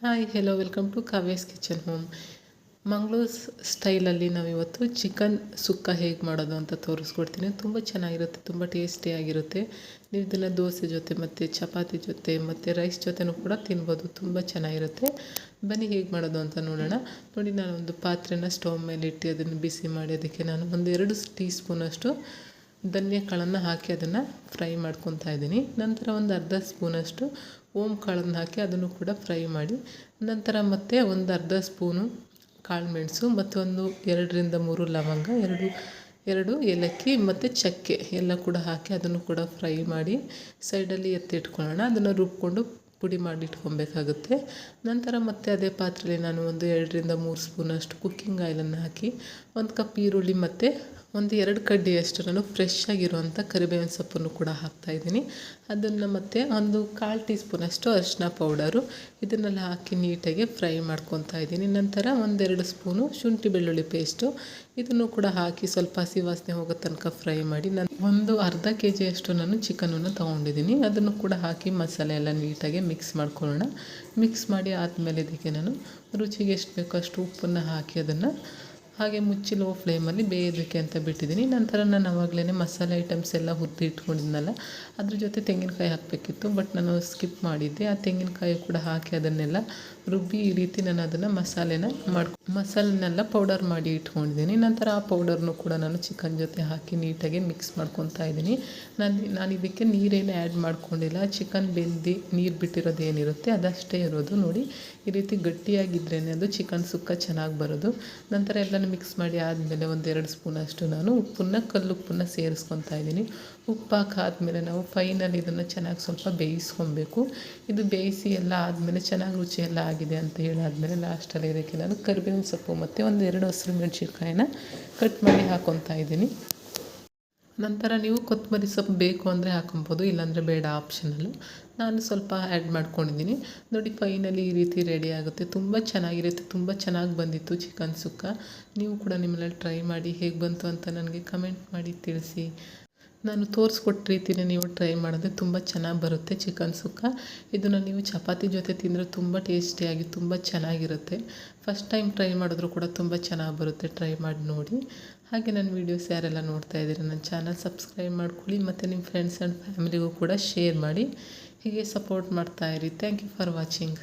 Hi hello welcome to Kavya's kitchen home. Mangaluru ಸ್ಟೈಲಲ್ಲಿ ನಾವಿವತ್ತು chicken ಸುಕ್ಕ ಹೇಗೆ ಮಾಡೋದು ಅಂತ ತೋರಿಸ್ಕೊಡ್ತೀನಿ. ತುಂಬ ಚೆನ್ನಾಗಿರುತ್ತೆ, ತುಂಬ ಟೇಸ್ಟಿಯಾಗಿರುತ್ತೆ. ನೀವು ಇದನ್ನು ದೋಸೆ ಜೊತೆ ಮತ್ತು ಚಪಾತಿ ಜೊತೆ ಮತ್ತು ರೈಸ್ ಜೊತೆನೂ ಕೂಡ ತಿನ್ಬೋದು. ತುಂಬ ಚೆನ್ನಾಗಿರುತ್ತೆ. ಬನ್ನಿ ಹೇಗೆ ಮಾಡೋದು ಅಂತ ನೋಡೋಣ. ನೋಡಿ, ನಾನು ಒಂದು ಪಾತ್ರೆನ ಸ್ಟವ್ ಮೇಲೆ ಇಟ್ಟು ಅದನ್ನು ಬಿಸಿ ಮಾಡಿ ಅದಕ್ಕೆ ನಾನು ಒಂದು 2 ಟೀ ಸ್ಪೂನಷ್ಟು ಧನಿಯಾ ಕಾಳನ್ನು ಹಾಕಿ ಅದನ್ನು ಫ್ರೈ ಮಾಡ್ಕೊತಾ ಇದ್ದೀನಿ. ನಂತರ ಒಂದು ಅರ್ಧ ಸ್ಪೂನಷ್ಟು ಓಮ್ ಕಾಳನ್ನು ಹಾಕಿ ಅದನ್ನು ಕೂಡ ಫ್ರೈ ಮಾಡಿ, ನಂತರ ಮತ್ತೆ ಒಂದು ಅರ್ಧ ಸ್ಪೂನು ಕಾಳು ಮೆಣಸು ಮತ್ತು ಒಂದು 2ರಿಂದ 3 ಲವಂಗ, ಎರಡು ಏಲಕ್ಕಿ ಮತ್ತು ಚಕ್ಕೆ ಎಲ್ಲ ಕೂಡ ಹಾಕಿ ಅದನ್ನು ಕೂಡ ಫ್ರೈ ಮಾಡಿ ಸೈಡಲ್ಲಿ ಎತ್ತಿಟ್ಕೊಳ್ಳೋಣ. ಅದನ್ನು ರುಬ್ಕೊಂಡು ಪುಡಿ ಮಾಡಿ ಇಟ್ಕೊಬೇಕಾಗುತ್ತೆ. ನಂತರ ಮತ್ತೆ ಅದೇ ಪಾತ್ರೆಯಲ್ಲಿ ನಾನು ಒಂದು 2ರಿಂದ 3 ಸ್ಪೂನಷ್ಟು ಕುಕ್ಕಿಂಗ್ ಆಯಿಲನ್ನು ಹಾಕಿ 1 ಕಪ್ ಈರುಳ್ಳಿ ಮತ್ತು ಒಂದು 2 ಕಡ್ಡಿಯಷ್ಟು ನಾನು ಫ್ರೆಶ್ ಆಗಿರುವಂಥ ಕರಿಬೇವಿನ ಸೊಪ್ಪನ್ನು ಕೂಡ ಹಾಕ್ತಾಯಿದ್ದೀನಿ. ಅದನ್ನು ಮತ್ತು ಒಂದು 1/4 ಟೀ ಸ್ಪೂನಷ್ಟು ಅರಿಶಿನ ಪೌಡರು ಇದನ್ನೆಲ್ಲ ಹಾಕಿ ನೀಟಾಗಿ ಫ್ರೈ ಮಾಡ್ಕೊತಾ ಇದ್ದೀನಿ. ನಂತರ 1-2 ಸ್ಪೂನು ಶುಂಠಿ ಬೆಳ್ಳುಳ್ಳಿ ಪೇಸ್ಟು ಇದನ್ನು ಕೂಡ ಹಾಕಿ ಸ್ವಲ್ಪ ಹಸಿ ವಾಸನೆ ಹೋಗೋ ತನಕ ಫ್ರೈ ಮಾಡಿ, ಒಂದು ಅರ್ಧ ಕೆಜಿಯಷ್ಟು ನಾನು ಚಿಕನನ್ನು ತೊಗೊಂಡಿದ್ದೀನಿ. ಅದನ್ನು ಕೂಡ ಹಾಕಿ ಮಸಾಲೆ ಎಲ್ಲ ನೀಟಾಗಿ ಮಿಕ್ಸ್ ಮಾಡ್ಕೊಳ್ಳೋಣ. ಮಿಕ್ಸ್ ಮಾಡಿ ಆದಮೇಲೆ ಇದಕ್ಕೆ ನಾನು ರುಚಿಗೆ ಎಷ್ಟು ಬೇಕೋ ಅಷ್ಟು ಉಪ್ಪನ್ನು ಹಾಕಿ ಅದನ್ನು ಹಾಗೆ ಮುಚ್ಚಿ ಲೋ ಫ್ಲೇಮಲ್ಲಿ ಬೇಯೋದಕ್ಕೆ ಅಂತ ಬಿಟ್ಟಿದ್ದೀನಿ. ನಂತರ ನಾನು ಆವಾಗಲೇ ಮಸಾಲೆ ಐಟಮ್ಸ್ ಎಲ್ಲ ಹುರಿದು ಇಟ್ಕೊಂಡಿದ್ನಲ್ಲ, ಅದ್ರ ಜೊತೆ ತೆಂಗಿನಕಾಯಿ ಹಾಕಬೇಕಿತ್ತು, ಬಟ್ ನಾನು ಸ್ಕಿಪ್ ಮಾಡಿದ್ದೆ. ಆ ತೆಂಗಿನಕಾಯಿ ಕೂಡ ಹಾಕಿ ಅದನ್ನೆಲ್ಲ ರುಬ್ಬಿ ಈ ರೀತಿ ನಾನು ಅದನ್ನು ಮಸಾಲೆನೆಲ್ಲ ಪೌಡರ್ ಮಾಡಿ ಇಟ್ಕೊಂಡಿದ್ದೀನಿ. ನಂತರ ಆ ಪೌಡರ್ನು ಕೂಡ ನಾನು ಚಿಕನ್ ಜೊತೆ ಹಾಕಿ ನೀಟಾಗಿ ಮಿಕ್ಸ್ ಮಾಡ್ಕೊತಾ ಇದ್ದೀನಿ. ನಾನು ಇದಕ್ಕೆ ನೀರೇನು ಆ್ಯಡ್ ಮಾಡ್ಕೊಂಡಿಲ್ಲ. ಚಿಕನ್ ಬೆಂದು ನೀರು ಬಿಟ್ಟಿರೋದು ಏನಿರುತ್ತೆ ಅದಷ್ಟೇ ಇರೋದು. ನೋಡಿ, ಈ ರೀತಿ ಗಟ್ಟಿಯಾಗಿದ್ರೇ ಅದು ಚಿಕನ್ ಸುಕ್ಕ ಚೆನ್ನಾಗಿ ಬರೋದು. ನಂತರ ಎಲ್ಲನೂ ಮಿಕ್ಸ್ ಮಾಡಿ ಆದಮೇಲೆ 1-2 ಸ್ಪೂನಷ್ಟು ನಾನು ಕಲ್ಲುಪ್ಪನ್ನು ಸೇರಿಸ್ಕೊತಾ ಇದ್ದೀನಿ. ಉಪ್ಪು ಹಾಕಾದ್ಮೇಲೆ ನಾವು ಫೈನಲ್ ಇದನ್ನು ಚೆನ್ನಾಗಿ ಸ್ವಲ್ಪ ಬೇಯಿಸ್ಕೊಬೇಕು. ಇದು ಬೇಯಿಸಿ ಎಲ್ಲ ಆದಮೇಲೆ ಚೆನ್ನಾಗಿ ರುಚಿ ಎಲ್ಲ ಆಗಿದೆ ಅಂತ ಹೇಳಾದ್ಮೇಲೆ ಲಾಸ್ಟಲ್ಲಿ ಇದಕ್ಕೆ ನಾನು ಕರಿಬೇವಿನ ಸೊಪ್ಪು ಮತ್ತು 1-2 ಹಸಿರು ಮೆಣಸಿನ್ಕಾಯಿನ ಕಟ್ ಮಾಡಿ ಹಾಕ್ಕೊತಾ ಇದ್ದೀನಿ. ನಂತರ ನೀವು ಕೊತ್ತಂಬರಿ ಸೊಪ್ಪು ಬೇಕು ಅಂದರೆ ಹಾಕೊಬೋದು, ಇಲ್ಲಾಂದರೆ ಬೇಡ, ಆಪ್ಷನಲ್ಲು. ನಾನು ಸ್ವಲ್ಪ ಆ್ಯಡ್ ಮಾಡ್ಕೊಂಡಿದ್ದೀನಿ. ನೋಡಿ, ಫೈನಲಿ ಈ ರೀತಿ ರೆಡಿ ಆಗುತ್ತೆ. ತುಂಬ ಚೆನ್ನಾಗಿರುತ್ತೆ, ತುಂಬ ಚೆನ್ನಾಗಿ ಬಂದಿತ್ತು ಚಿಕನ್ ಸುಕ್ಕ. ನೀವು ಕೂಡ ನಿಮ್ಮಲ್ಲಿ ಟ್ರೈ ಮಾಡಿ ಹೇಗೆ ಬಂತು ಅಂತ ನನಗೆ ಕಮೆಂಟ್ ಮಾಡಿ ತಿಳಿಸಿ. ನಾನು ತೋರಿಸ್ಕೊಟ್ಟ ರೀತಿಯೇ ನೀವು ಟ್ರೈ ಮಾಡಿದ್ರೆ ತುಂಬ ಚೆನ್ನಾಗಿ ಬರುತ್ತೆ ಚಿಕನ್ ಸುಕ್ಕ. ಇದನ್ನು ನೀವು ಚಪಾತಿ ಜೊತೆ ತಿಂದರೆ ತುಂಬ ಟೇಸ್ಟಿಯಾಗಿ ತುಂಬ ಚೆನ್ನಾಗಿರುತ್ತೆ. ಫಸ್ಟ್ ಟೈಮ್ ಟ್ರೈ ಮಾಡಿದ್ರು ಕೂಡ ತುಂಬ ಚೆನ್ನಾಗಿ ಬರುತ್ತೆ. ಟ್ರೈ ಮಾಡಿ ನೋಡಿ. ಹಾಗೆ ನನ್ನ ವೀಡಿಯೋಸ್ ಯಾರೆಲ್ಲ ನೋಡ್ತಾ ಇದ್ದೀರಾ ನನ್ನ ಚಾನಲ್ ಸಬ್ಸ್ಕ್ರೈಬ್ ಮಾಡ್ಕೊಳ್ಳಿ ಮತ್ತು ನಿಮ್ಮ ಫ್ರೆಂಡ್ಸ್ ಆ್ಯಂಡ್ ಫ್ಯಾಮಿಲಿಗೂ ಕೂಡ ಶೇರ್ ಮಾಡಿ. ಹೀಗೆ ಸಪೋರ್ಟ್ ಮಾಡ್ತಾಯಿರಿ. Thank you for watching.